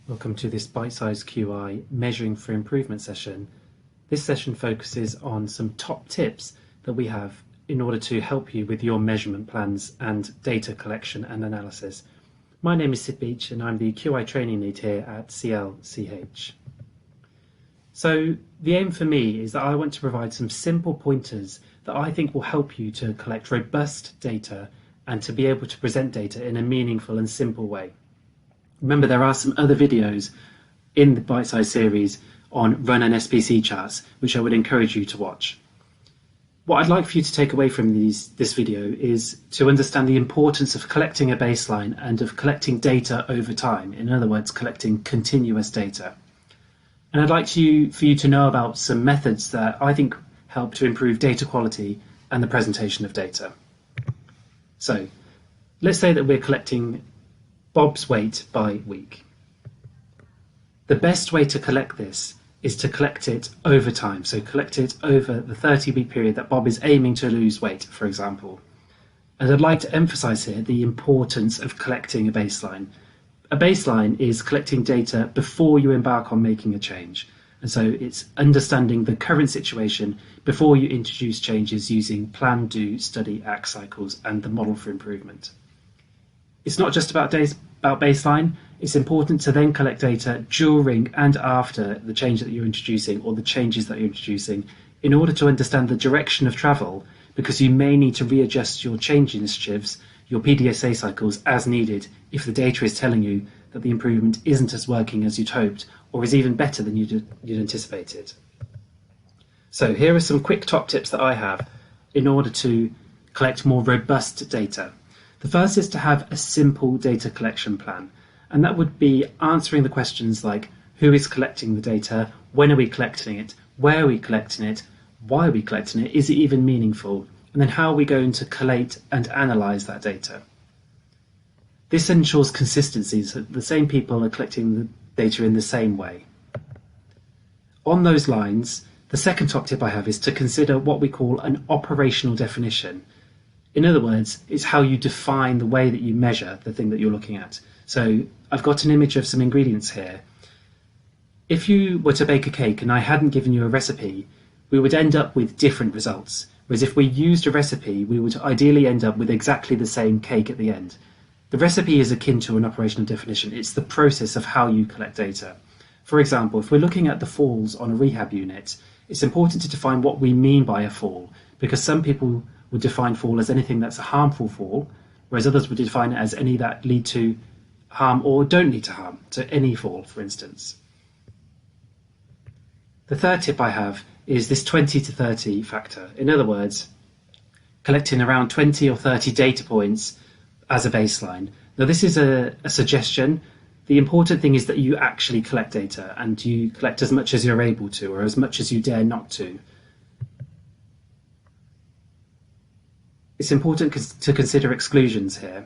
Welcome to this Bitesize QI Measuring for Improvement session. This session focuses on some top tips that we have in order to help you with your measurement plans and data collection and analysis. My name is Sid Beach and I'm the QI training lead here at CLCH. So the aim for me is that I want to provide some simple pointers that I think will help you to collect robust data and to be able to present data in a meaningful and simple way. Remember, there are some other videos in the Bitesize series on run and SPC charts, which I would encourage you to watch. What I'd like for you to take away from this video is to understand the importance of collecting a baseline and of collecting data over time. In other words, collecting continuous data. And I'd like for you to know about some methods that I think help to improve data quality and the presentation of data. So let's say that we're collecting Bob's weight by week. The best way to collect this is to collect it over time. So collect it over the 30-week period that Bob is aiming to lose weight, for example. And I'd like to emphasize here the importance of collecting a baseline. A baseline is collecting data before you embark on making a change. And so it's understanding the current situation before you introduce changes using plan, do, study, act cycles and the model for improvement. It's not just about baseline. It's important to then collect data during and after the change that you're introducing or the changes that you're introducing in order to understand the direction of travel, because you may need to readjust your change initiatives, your PDSA cycles as needed if the data is telling you that the improvement isn't as working as you'd hoped or is even better than you'd anticipated. So here are some quick top tips that I have in order to collect more robust data. The first is to have a simple data collection plan, and that would be answering the questions like who is collecting the data, when are we collecting it, where are we collecting it, why are we collecting it, is it even meaningful, and then how are we going to collate and analyse that data. This ensures consistency, so the same people are collecting the data in the same way. On those lines, the second top tip I have is to consider what we call an operational definition. In other words, it's how you define the way that you measure the thing that you're looking at. So I've got an image of some ingredients here. If you were to bake a cake and I hadn't given you a recipe, we would end up with different results. Whereas if we used a recipe, we would ideally end up with exactly the same cake at the end. The recipe is akin to an operational definition. It's the process of how you collect data. For example, if we're looking at the falls on a rehab unit, it's important to define what we mean by a fall, because some people would define fall as anything that's a harmful fall, whereas others would define it as any that lead to harm or don't lead to harm, so any fall, for instance. The third tip I have is this 20 to 30 factor. In other words, collecting around 20 or 30 data points as a baseline. Now this is a suggestion. The important thing is that you actually collect data and you collect as much as you're able to or as much as you dare not to. It's important to consider exclusions here.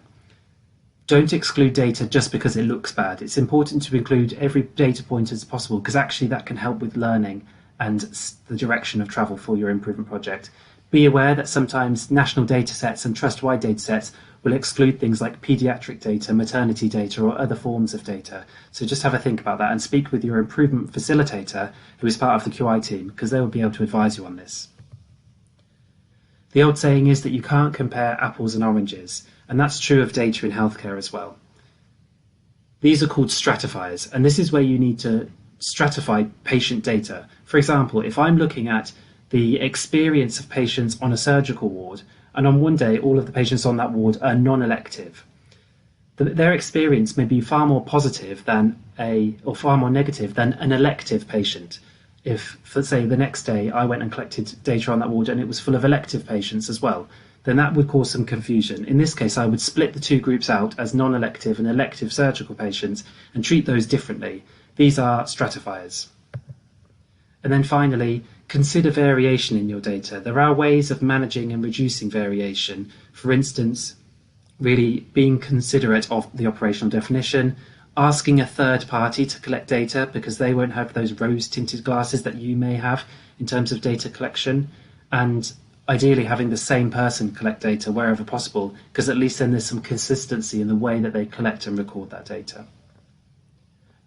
Don't exclude data just because it looks bad. It's important to include every data point as possible because actually that can help with learning and the direction of travel for your improvement project. Be aware that sometimes national data sets and trust-wide data sets will exclude things like pediatric data, maternity data, or other forms of data. So just have a think about that and speak with your improvement facilitator who is part of the QI team, because they will be able to advise you on this. The old saying is that you can't compare apples and oranges, and that's true of data in healthcare as well. These are called stratifiers, and this is where you need to stratify patient data. For example, if I'm looking at the experience of patients on a surgical ward, and on one day all of the patients on that ward are non-elective, their experience may be far more positive than or far more negative than an elective patient. If, for say, the next day I went and collected data on that ward and it was full of elective patients as well, then that would cause some confusion. In this case, I would split the two groups out as non-elective and elective surgical patients and treat those differently. These are stratifiers. And then finally, consider variation in your data. There are ways of managing and reducing variation. For instance, really being considerate of the operational definition, asking a third party to collect data because they won't have those rose-tinted glasses that you may have in terms of data collection, and ideally having the same person collect data wherever possible, because at least then there's some consistency in the way that they collect and record that data.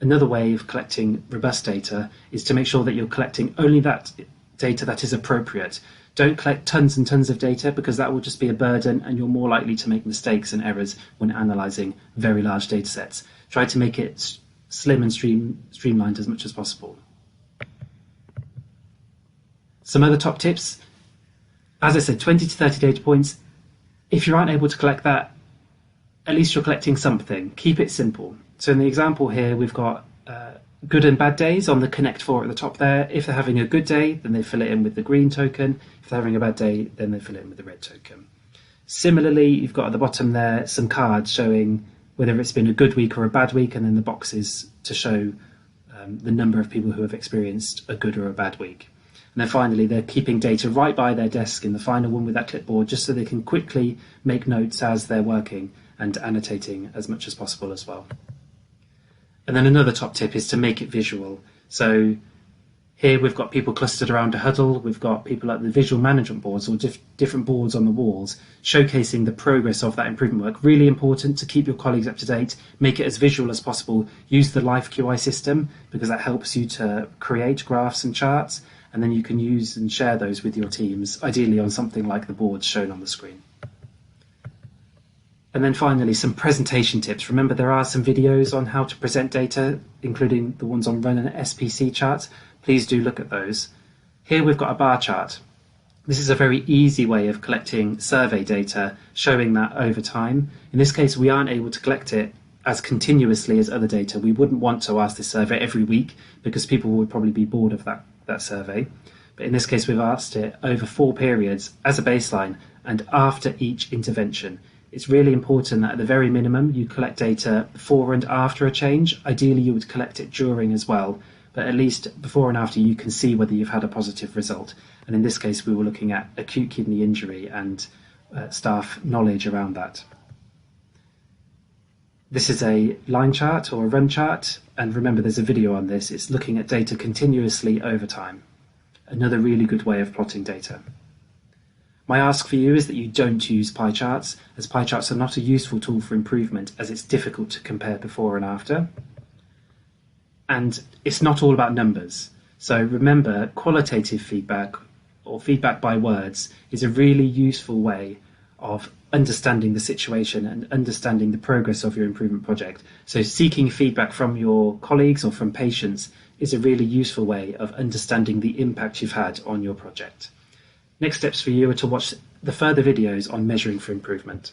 Another way of collecting robust data is to make sure that you're collecting only that data that is appropriate. Don't collect tons and tons of data, because that will just be a burden and you're more likely to make mistakes and errors when analysing very large data sets. Try to make it slim and streamlined as much as possible. Some other top tips. As I said, 20 to 30 data points. If you aren't able to collect that, at least you're collecting something. Keep it simple. So in the example here, we've got good and bad days on the connect for at the top there. If they're having a good day, then they fill it in with the green token. If they're having a bad day, then they fill it in with the red token. Similarly, you've got at the bottom there some cards showing whether it's been a good week or a bad week, and then the boxes to show the number of people who have experienced a good or a bad week. And then finally, they're keeping data right by their desk in the final one with that clipboard, just so they can quickly make notes as they're working and annotating as much as possible as well. And then another top tip is to make it visual. So here we've got people clustered around a huddle. We've got people at the visual management boards, or different boards on the walls, showcasing the progress of that improvement work. Really important to keep your colleagues up to date. Make it as visual as possible. Use the Live QI system, because that helps you to create graphs and charts, and then you can use and share those with your teams, ideally on something like the boards shown on the screen. And then finally, some presentation tips. Remember, there are some videos on how to present data, including the ones on run and SPC charts. Please do look at those. Here we've got a bar chart. This is a very easy way of collecting survey data, showing that over time. In this case, we aren't able to collect it as continuously as other data. We wouldn't want to ask this survey every week, because people would probably be bored of that survey. But in this case, we've asked it over 4 periods as a baseline and after each intervention. It's really important that at the very minimum you collect data before and after a change. Ideally you would collect it during as well, but at least before and after you can see whether you've had a positive result. And in this case we were looking at acute kidney injury and staff knowledge around that. This is a line chart or a run chart, and remember there's a video on this. It's looking at data continuously over time. Another really good way of plotting data. My ask for you is that you don't use pie charts, as pie charts are not a useful tool for improvement, as it's difficult to compare before and after. And it's not all about numbers. So remember, qualitative feedback, or feedback by words, is a really useful way of understanding the situation and understanding the progress of your improvement project. So seeking feedback from your colleagues or from patients is a really useful way of understanding the impact you've had on your project. Next steps for you are to watch the further videos on measuring for improvement.